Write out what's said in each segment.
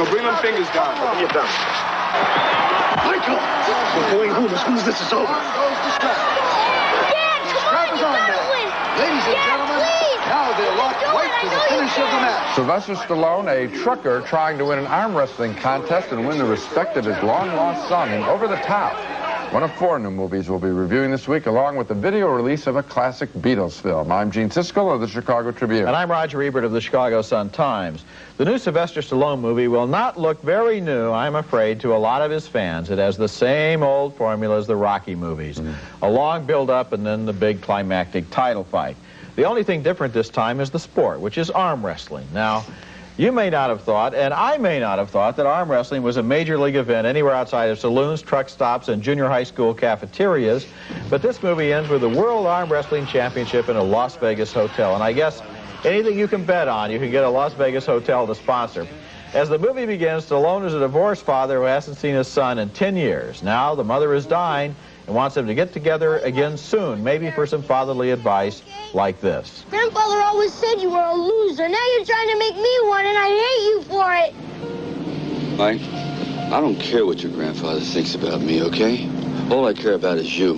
bring them fingers down. Open your thumb. Michael! We're going home as soon as this is over. Dad, come on, you gotta win! Ladies and gentlemen, now they're locked right to the finish of the match. Sylvester Stallone, a trucker trying to win an arm wrestling contest and win the respect of his long-lost son in Over the Top. One of 4 new movies we'll be reviewing this week, along with the video release of a classic Beatles film. I'm Gene Siskel of the Chicago Tribune. And I'm Roger Ebert of the Chicago Sun-Times. The new Sylvester Stallone movie will not look very new, I'm afraid, to a lot of his fans. It has the same old formula as the Rocky movies. A long build-up and then the big climactic title fight. The only thing different this time is the sport, which is arm wrestling. Now, you may not have thought, and I may not have thought, that arm wrestling was a major league event anywhere outside of saloons, truck stops, and junior high school cafeterias. But this movie ends with the World Arm Wrestling Championship in a Las Vegas hotel. And I guess anything you can bet on, you can get a Las Vegas hotel to sponsor. As the movie begins, Stallone is a divorced father who hasn't seen his son in 10 years. Now the mother is dying and wants them to get together again soon, maybe for some fatherly advice like this. Grandfather always said you were a loser. Now you're trying to make me one, and I hate you for it. Mike, I don't care what your grandfather thinks about me, okay? All I care about is you.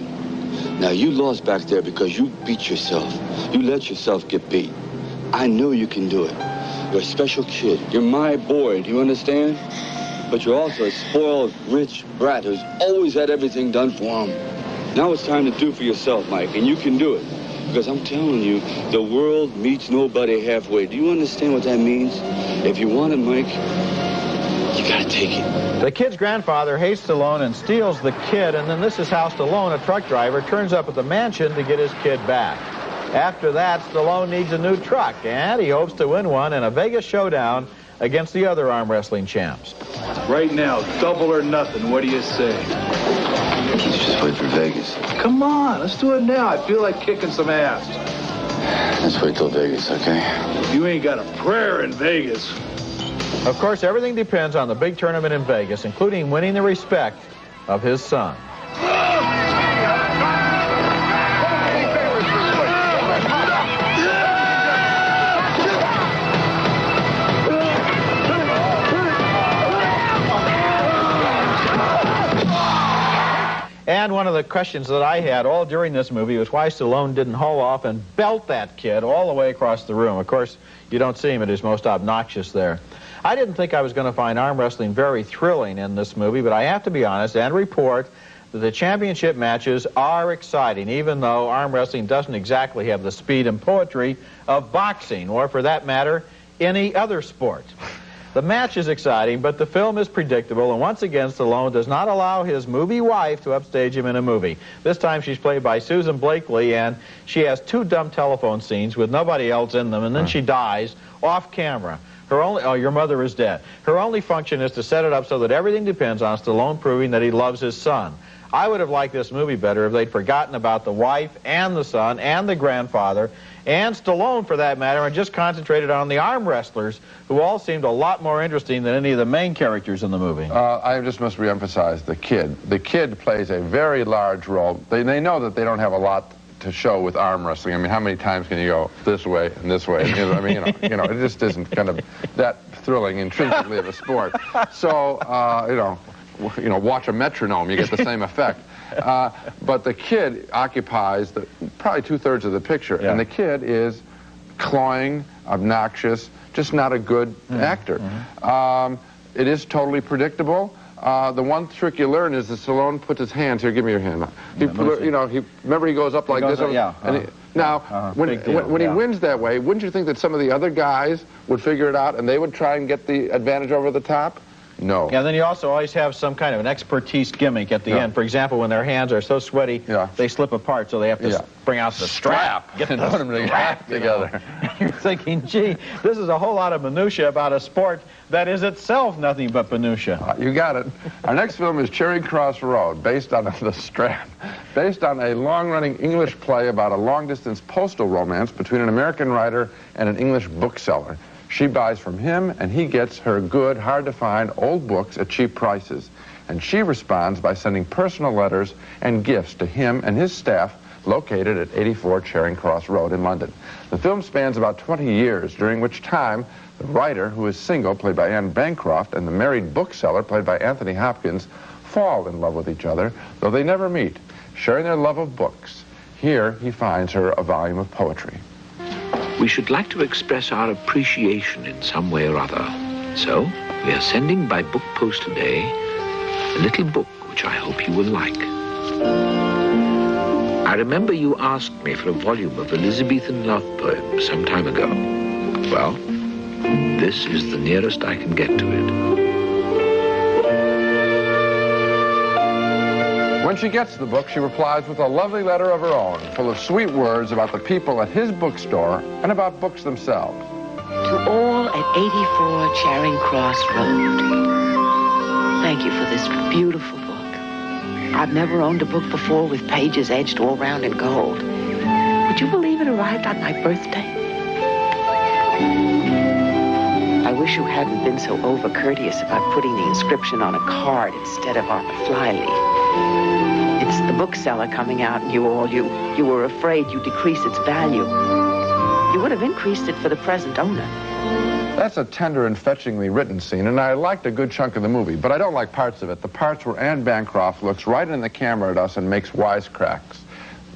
Now, you lost back there because you beat yourself. You let yourself get beat. I know you can do it. You're a special kid. You're my boy, do you understand? But you're also a spoiled, rich brat who's always had everything done for him. Now it's time to do for yourself, Mike, and you can do it. Because I'm telling you, the world meets nobody halfway. Do you understand what that means? If you want it, Mike, you gotta take it. The kid's grandfather hates Stallone and steals the kid, and then this is how Stallone, a truck driver, turns up at the mansion to get his kid back. After that, Stallone needs a new truck, and he hopes to win one in a Vegas showdown against the other arm wrestling champs. Right now, double or nothing. What do you say? Let's just wait for Vegas. Come on, let's do it now. I feel like kicking some ass. Let's wait till Vegas, okay? You ain't got a prayer in Vegas. Of course, everything depends on the big tournament in Vegas, including winning the respect of his son. And one of the questions that I had all during this movie was why Stallone didn't haul off and belt that kid all the way across the room. Of course, you don't see him at his most obnoxious there. I didn't think I was going to find arm wrestling very thrilling in this movie, but I have to be honest and report that the championship matches are exciting, even though arm wrestling doesn't exactly have the speed and poetry of boxing, or for that matter, any other sport. The match is exciting, but the film is predictable, and once again, Stallone does not allow his movie wife to upstage him in a movie. This time she's played by Susan Blakely, and she has 2 dumb telephone scenes with nobody else in them, and then she dies off camera. Her only, oh, your mother is dead. Her only function is to set it up so that everything depends on Stallone proving that he loves his son. I would have liked this movie better if they'd forgotten about the wife and the son and the grandfather and Stallone, for that matter, and just concentrated on the arm wrestlers, who all seemed a lot more interesting than any of the main characters in the movie. I just must reemphasize the kid. The kid plays a very large role. They know that they don't have a lot to show with arm wrestling. I mean, how many times can you go this way and this way? I mean, it just isn't kind of that thrilling intrinsically of a sport. So, watch a metronome, you get the same effect. But the kid occupies probably 2/3 of the picture, and the kid is cloying, obnoxious, just not a good actor. It is totally predictable. The one trick you learn is that Stallone puts his hands here. Give me your hand. Remember he goes up like this. When he wins that way, wouldn't you think that some of the other guys would figure it out and they would try and get the advantage over the top? No. Yeah, then you also always have some kind of an expertise gimmick at the end. For example, when their hands are so sweaty, they slip apart, so they have to bring out the strap. Get and put them together. You're thinking, gee, this is a whole lot of minutia about a sport that is itself nothing but minutia. You got it. Our next film is Charing Cross Roads, based on the strap, based on a long-running English play about a long-distance postal romance between an American writer and an English bookseller. She buys from him, and he gets her good, hard-to-find old books at cheap prices. And she responds by sending personal letters and gifts to him and his staff located at 84 Charing Cross Road in London. The film spans about 20 years, during which time the writer, who is single, played by Anne Bancroft, and the married bookseller, played by Anthony Hopkins, fall in love with each other, though they never meet, sharing their love of books. Here he finds her a volume of poetry. We should like to express our appreciation in some way or other. So, we are sending by book post today a little book which I hope you will like. I remember you asked me for a volume of Elizabethan love poems some time ago. Well, this is the nearest I can get to it. When she gets the book, she replies with a lovely letter of her own, full of sweet words about the people at his bookstore and about books themselves. To all at 84 Charing Cross Road, thank you for this beautiful book. I've never owned a book before with pages edged all round in gold. Would you believe it arrived on my birthday? I wish you hadn't been so over-courteous about putting the inscription on a card instead of on the fly-leaf. It's the bookseller coming out, and you were afraid you'd decrease its value. You would have increased it for the present owner. That's a tender and fetchingly written scene, and I liked a good chunk of the movie, but I don't like parts of it. The parts where Anne Bancroft looks right in the camera at us and makes wisecracks.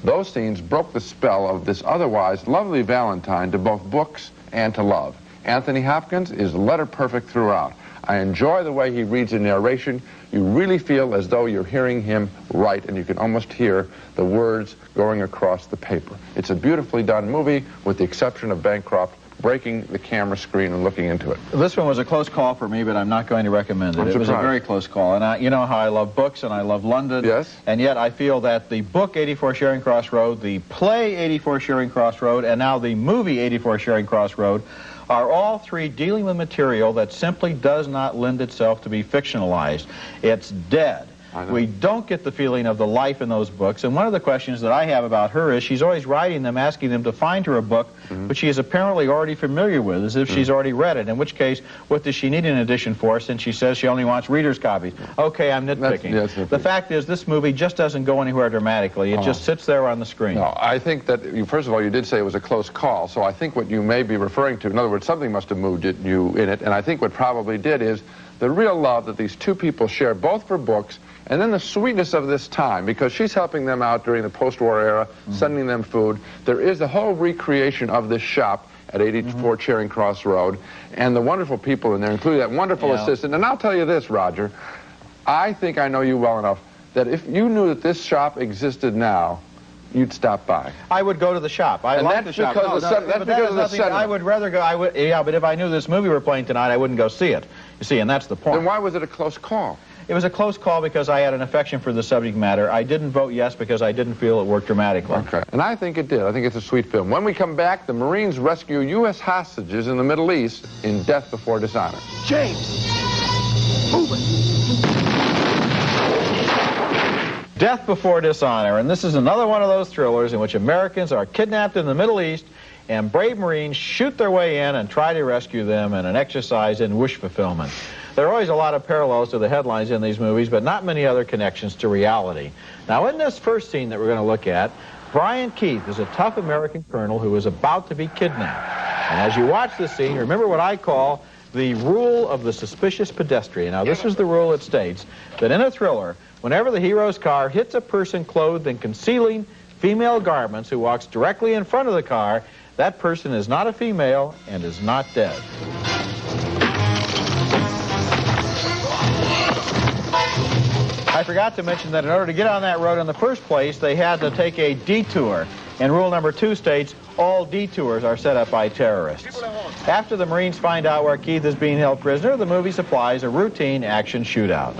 Those scenes broke the spell of this otherwise lovely Valentine to both books and to love. Anthony Hopkins is letter perfect throughout. I enjoy the way he reads the narration. You really feel as though you're hearing him write, and you can almost hear the words going across the paper. It's a beautifully done movie, with the exception of Bancroft breaking the camera screen and looking into it. This one was a close call for me, but I'm not going to recommend it. It was a very close call. And you know how I love books and I love London. Yes. And yet I feel that the book 84 Charing Cross Road, the play 84 Charing Cross Road, and now the movie 84 Charing Cross Road are all three dealing with material that simply does not lend itself to be fictionalized. It's dead. We don't get the feeling of the life in those books, and one of the questions that I have about her is she's always writing them, asking them to find her a book which she is apparently already familiar with, as if she's already read it, in which case, what does she need an edition for, since she says she only wants reader's copies? Okay, I'm nitpicking. The fact is, this movie just doesn't go anywhere dramatically. It just sits there on the screen. No, I think that, first of all, you did say it was a close call, so I think what you may be referring to, in other words, something must have moved you in it, and I think what probably did is the real love that these two people share, both for books, and then the sweetness of this time, because she's helping them out during the post-war era, sending them food. There is a whole recreation of this shop at 84 Charing Cross Road, and the wonderful people in there, including that wonderful assistant. And I'll tell you this, Roger, I think I know you well enough that if you knew that this shop existed now, you'd stop by. I would go to the shop. I like the shop. That's because of the sentiment. I would rather go. Yeah, but if I knew this movie were playing tonight, I wouldn't go see it. You see, and that's the point. Then why was it a close call? It was a close call because I had an affection for the subject matter. I didn't vote yes because I didn't feel it worked dramatically. Okay. And I think it did. I think it's a sweet film. When we come back, the Marines rescue U.S. hostages in the Middle East in Death Before Dishonor. James! Move it! Death Before Dishonor, and this is another one of those thrillers in which Americans are kidnapped in the Middle East and brave Marines shoot their way in and try to rescue them in an exercise in wish fulfillment. There are always a lot of parallels to the headlines in these movies, but not many other connections to reality. Now, in this first scene that we're going to look at, Brian Keith is a tough American colonel who is about to be kidnapped. And as you watch this scene, remember what I call the rule of the suspicious pedestrian. Now, this is the rule that states that in a thriller, whenever the hero's car hits a person clothed in concealing female garments who walks directly in front of the car, that person is not a female and is not dead. I forgot to mention that in order to get on that road in the first place, they had to take a detour. And rule number 2 states, all detours are set up by terrorists. After the Marines find out where Keith is being held prisoner, the movie supplies a routine action shootout.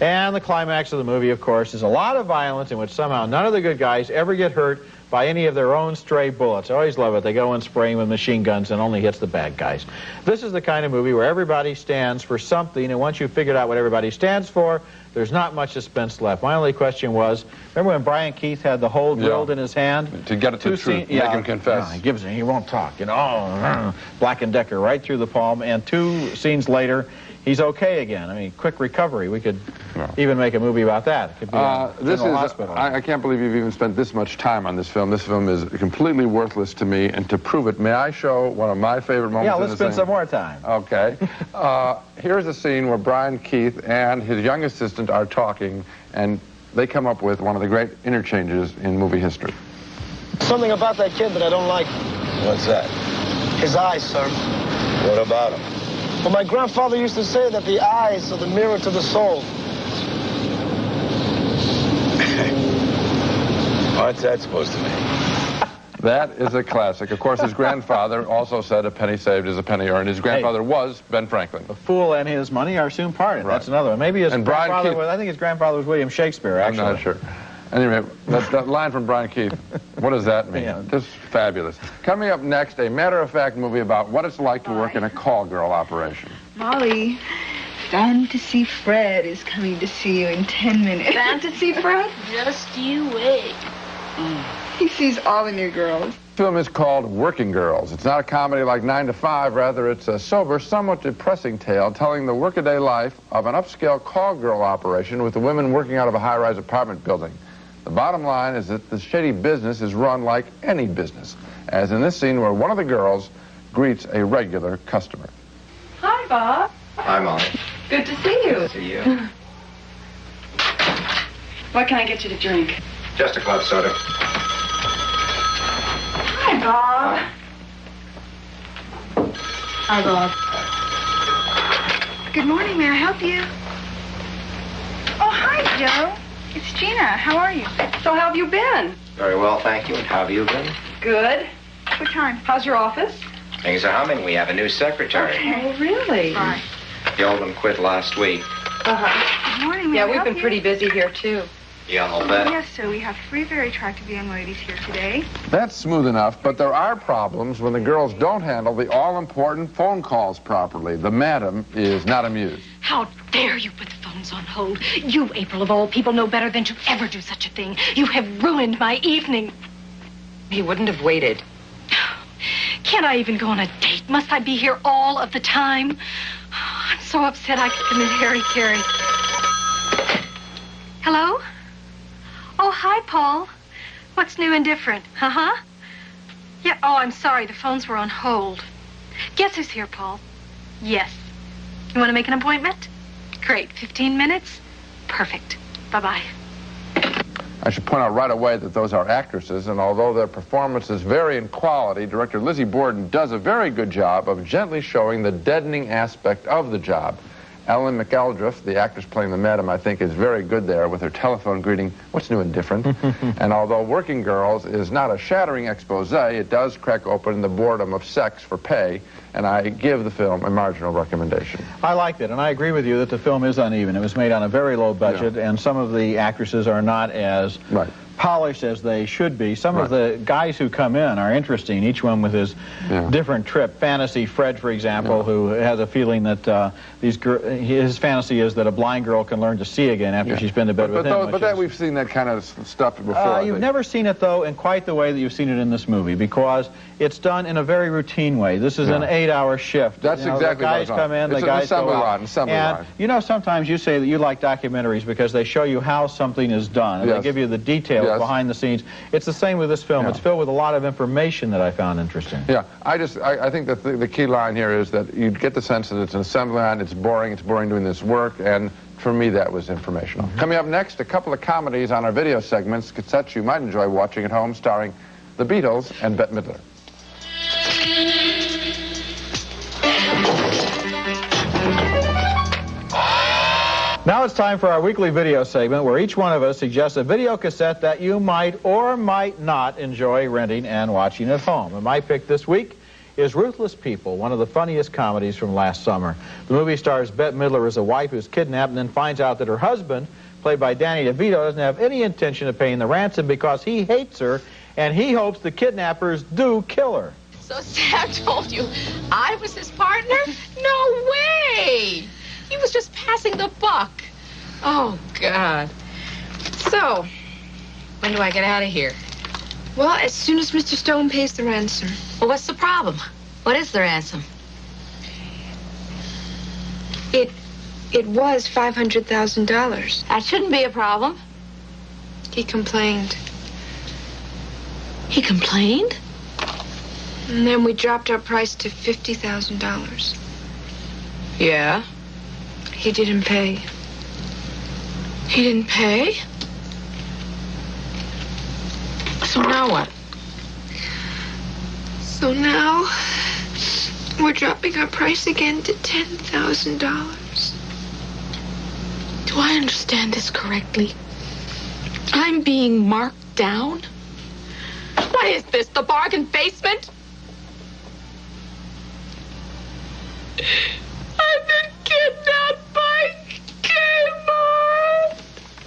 And the climax of the movie, of course, is a lot of violence in which somehow none of the good guys ever get hurt by any of their own stray bullets. I always love it. They go in spraying with machine guns and only hits the bad guys. This is the kind of movie where everybody stands for something, and once you've figured out what everybody stands for, there's not much suspense left. My only question was, remember when Brian Keith had the hole drilled in his hand? To get it to the truth, make him confess. He won't talk, you know. Black and Decker right through the palm, and 2 scenes later, he's okay again. I mean, quick recovery. We could even make a movie about that. It could be this is hospital. I can't believe you've even spent this much time on this film. This film is completely worthless to me, and to prove it, may I show one of my favorite moments? Yeah, let's spend some more time. Okay. Here's a scene where Brian Keith and his young assistant are talking, and they come up with one of the great interchanges in movie history. Something about that kid that I don't like. What's that? His eyes, sir. What about him? Well, my grandfather used to say that the eyes are the mirror to the soul. What's that supposed to mean? That is a classic. Of course, his grandfather also said a penny saved is a penny earned. His grandfather was Ben Franklin. A fool and his money are soon parted. Right. That's another one. Maybe his grandfather Keith, was, I think his grandfather was William Shakespeare, actually. I'm not sure. Anyway, that line from Brian Keith, what does that mean? Yeah. Just fabulous. Coming up next, a matter-of-fact movie about what it's like to work in a call girl operation. Molly, Fantasy Fred is coming to see you in 10 minutes. Fantasy Fred? Just you wait. He sees all the new girls. The film is called Working Girls. It's not a comedy like 9 to 5. Rather, it's a sober, somewhat depressing tale telling the workaday life of an upscale call girl operation with the women working out of a high-rise apartment building. The bottom line is that the shady business is run like any business, as in this scene where one of the girls greets a regular customer. Hi, Bob. Hi, Molly. Good to see you. Good to see you. What can I get you to drink? Just a club soda. Hi, Bob. Hi, Bob. Good morning. May I help you? Oh, hi, Joe. It's Gina. How are you? So how have you been? Very well, thank you. And how have you been? Good. What time? How's your office? Things are humming. We have a new secretary. Oh, really? Fine. The old one quit last week. Uh-huh. Good morning. May Yeah, I we've help been you? pretty busy here, too. Yeah, I'll bet. Yes, sir. We have 3 very attractive young ladies here today. That's smooth enough, but there are problems when the girls don't handle the all-important phone calls properly. The madam is not amused. How dare you put the phones on hold? You, April, of all people, know better than to ever do such a thing. You have ruined my evening. He wouldn't have waited. Can't I even go on a date? Must I be here all of the time? I'm so upset I could commit Harry-Carry. Hello? Oh, hi, Paul. What's new and different? Uh-huh. Yeah, oh, I'm sorry. The phones were on hold. Guess who's here, Paul? Yes. You want to make an appointment? Great. 15 minutes? Perfect. Bye-bye. I should point out right away that those are actresses, and although their performances vary in quality, director Lizzie Borden does a very good job of gently showing the deadening aspect of the job. Ellen McElduff, the actress playing the madam, I think is very good there with her telephone greeting, what's new and different? And although Working Girls is not a shattering expose, it does crack open the boredom of sex for pay, and I give the film a marginal recommendation. I liked it, and I agree with you that the film is uneven. It was made on a very low budget, and some of the actresses are not as polished as they should be. Some of the guys who come in are interesting, each one with his different trip. Fantasy Fred, for example, who has a feeling that his fantasy is that a blind girl can learn to see again after she's been to bed with him. But we've seen that kind of stuff before. You've never seen it, though, in quite the way that you've seen it in this movie, because it's done in a very routine way. This is an 8-hour shift. That's exactly the guys come in, the guys go out. And you know, sometimes you say that you like documentaries because they show you how something is done, and they give you the details behind the scenes. It's the same with this film. It's filled with a lot of information that I found interesting. Yeah, I think that the key line here is that you get the sense that it's an assembly line, it's boring doing this work, and for me that was informational. Coming up next, a couple of comedies on our video segments, cassettes you might enjoy watching at home, starring the Beatles and Bette Midler. Now it's time for our weekly video segment where each one of us suggests a video cassette that you might or might not enjoy renting and watching at home. And my pick this week is Ruthless People, one of the funniest comedies from last summer. The movie stars Bette Midler as a wife who's kidnapped and then finds out that her husband, played by Danny DeVito, doesn't have any intention of paying the ransom because he hates her, and he hopes the kidnappers do kill her. So Sam told you I was his partner? No way! He was just passing the buck. Oh, God. So, when do I get out of here? Well, as soon as Mr. Stone pays the ransom. Well, what's the problem? What is the ransom? It was $500,000. That shouldn't be a problem. He complained. He complained? And then we dropped our price to $50,000. Yeah. He didn't pay. He didn't pay? So now what? So now we're dropping our price again to $10,000. Do I understand this correctly? I'm being marked down? What is this, the bargain basement? I've been kidnapped by Kmart.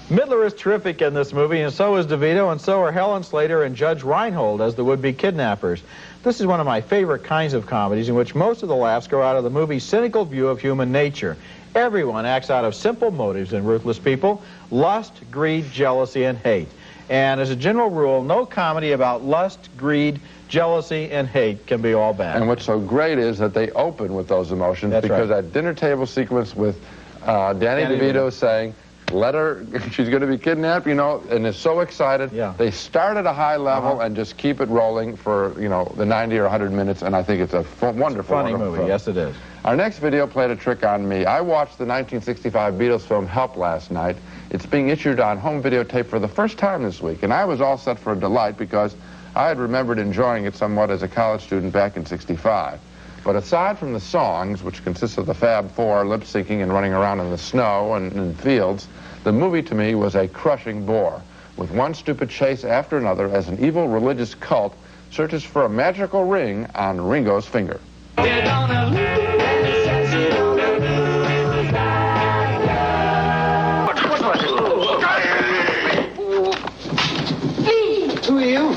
Midler is terrific in this movie, and so is DeVito, and so are Helen Slater and Judge Reinhold as the would-be kidnappers. This is one of my favorite kinds of comedies in which most of the laughs grow out of the movie's cynical view of human nature. Everyone acts out of simple motives in Ruthless People: lust, greed, jealousy, and hate. And as a general rule, no comedy about lust, greed, jealousy, and hate can be all bad. And what's so great is that they open with those emotions. That's because right. That dinner table sequence with Danny DeVito saying, let her, she's going to be kidnapped, you know, and is so excited. Yeah. They start at a high level and just keep it rolling for, you know, the 90 or 100 minutes, and I think it's a wonderful, funny wonderful movie. film. Yes, it is. Our next video played a trick on me. I watched the 1965 Beatles film Help last night. It's being issued on home videotape for the first time this week, and I was all set for a delight because I had remembered enjoying it somewhat as a college student back in '65. But aside from the songs, which consist of the Fab Four lip-syncing and running around in the snow and in fields, the movie to me was a crushing bore, with one stupid chase after another as an evil religious cult searches for a magical ring on Ringo's finger.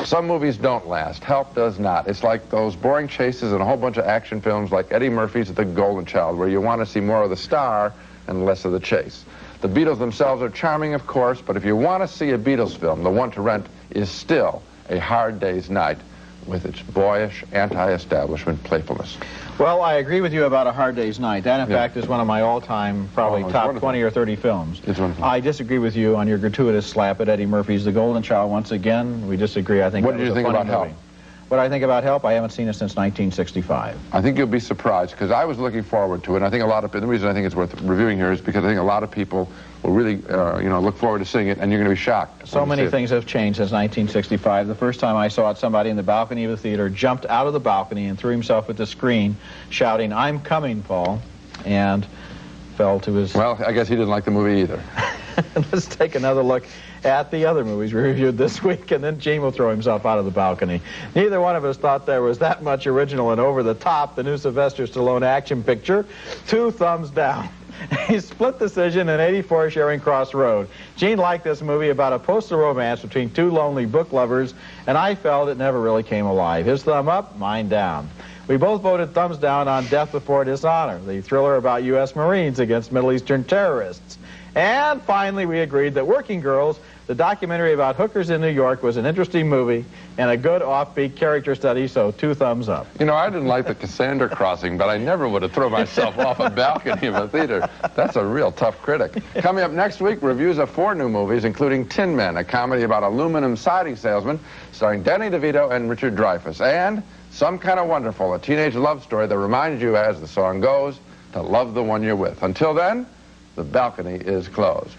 Some movies don't last. Help does not. It's like those boring chases in a whole bunch of action films like Eddie Murphy's The Golden Child, where you want to see more of the star and less of the chase. The Beatles themselves are charming, of course, but if you want to see a Beatles film, the one to rent is still A Hard Day's Night, with its boyish, anti-establishment playfulness. Well, I agree with you about A Hard Day's Night. That, in fact, is one of my all-time, probably top wonderful. 20 or 30 films. It's wonderful. I disagree with you on your gratuitous slap at Eddie Murphy's The Golden Child. Once again, we disagree. I think. What did you think about Help? What I think about Help, I haven't seen it since 1965. I think you'll be surprised, because I was looking forward to it, and I think a lot of, the reason I think it's worth reviewing here is because I think a lot of people will really, you know, look forward to seeing it, and you're going to be shocked. So many things have changed since 1965. The first time I saw it, somebody in the balcony of the theater jumped out of the balcony and threw himself at the screen, shouting, "I'm coming, Paul," and fell to his... Well, I guess he didn't like the movie either. Let's take another look at the other movies we reviewed this week, and then Gene will throw himself out of the balcony. Neither one of us thought there was that much original and over the top. The new Sylvester Stallone action picture, 2 thumbs down. A split decision in '84 Charing Cross Road. Gene liked this movie about a postal romance between 2 lonely book lovers, and I felt it never really came alive. His thumb up, mine down. We both voted thumbs down on Death Before Dishonor, the thriller about U.S. Marines against Middle Eastern terrorists. And finally, we agreed that Working Girls, the documentary about hookers in New York, was an interesting movie and a good offbeat character study, so 2 thumbs up. You know, I didn't like the Cassandra crossing, but I never would have thrown myself off a balcony of a theater. That's a real tough critic. Coming up next week, reviews of 4 new movies, including Tin Men, a comedy about aluminum siding salesmen, starring Danny DeVito and Richard Dreyfuss, and Some Kind of Wonderful, a teenage love story that reminds you, as the song goes, to love the one you're with. Until then, the balcony is closed.